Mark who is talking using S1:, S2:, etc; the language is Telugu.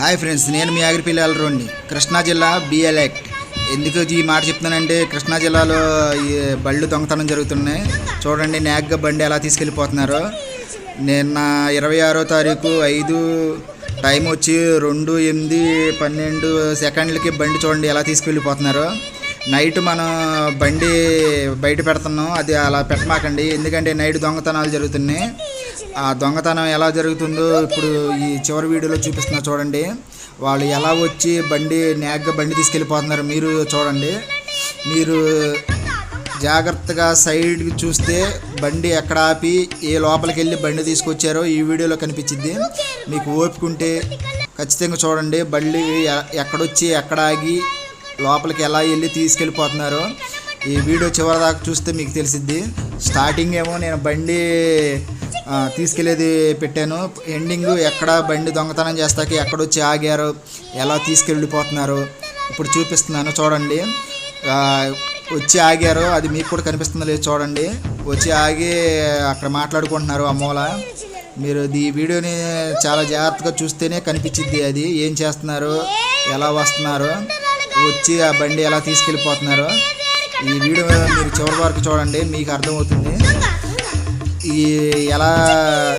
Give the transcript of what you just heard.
S1: హాయ్ ఫ్రెండ్స్, నేను మీ ఆగిరిపల్లి అల్లరోండి. కృష్ణా జిల్లా బిఎల్ యాక్ట్. ఎందుకు ఈ మాట చెప్తున్నానంటే, కృష్ణా జిల్లాలో ఈ బళ్ళు దొంగతనం జరుగుతున్నాయి. చూడండి, నేగ్గా బండి ఎలా తీసుకెళ్ళిపోతున్నారు. నిన్న 26వ తారీఖు 5 టైం వచ్చి 2:08:12 బండి చూడండి ఎలా తీసుకెళ్ళిపోతున్నారు. నైట్ మనం బండి బయట పెడుతున్నాం, అది అలా పెట్టమాకండి. ఎందుకంటే నైట్ దొంగతనాలు జరుగుతున్నాయి. ఆ దొంగతనం ఎలా జరుగుతుందో ఇప్పుడు ఈ చివరి వీడియోలో చూపిస్తున్నా చూడండి. వాళ్ళు ఎలా వచ్చి నేగ్గా బండి తీసుకెళ్ళిపోతున్నారు మీరు చూడండి. మీరు జాగ్రత్తగా సైడ్ చూస్తే బండి ఎక్కడ ఆపి ఏ లోపలికి వెళ్ళి బండి తీసుకొచ్చారో ఈ వీడియోలో కనిపించింది. మీకు ఓపిక ఉంటే ఖచ్చితంగా చూడండి. బండి ఎక్కడొచ్చి ఎక్కడ ఆగి లోపలికి ఎలా వెళ్ళి తీసుకెళ్ళిపోతున్నారో ఈ వీడియో చివరి దాకా చూస్తే మీకు తెలిసిద్ది. స్టార్టింగ్ ఏమో నేను బండి తీసుకెళ్ళేది పెట్టాను, ఎండింగ్ ఎక్కడ బండి దొంగతనం చేస్తాకి ఎక్కడొచ్చి ఆగారో ఎలా తీసుకెళ్ళిపోతున్నారో ఇప్పుడు చూపిస్తున్నాను చూడండి. వచ్చి ఆగారో అది మీకు కూడా కనిపిస్తుందో లేదు చూడండి. వచ్చి ఆగి అక్కడ మాట్లాడుకుంటున్నారు ఆ మూల. మీరు ఈ వీడియోని చాలా జాగ్రత్తగా చూస్తేనే కనిపించిద్ది అది ఏం చేస్తున్నారు, ఎలా వస్తున్నారు, వచ్చి ఆ బండి ఎలా తీసుకెళ్ళిపోతున్నారు. ఈ వీడియో మీరు చివరి వరకు చూడండి, మీకు అర్థమవుతుంది ఈ ఎలా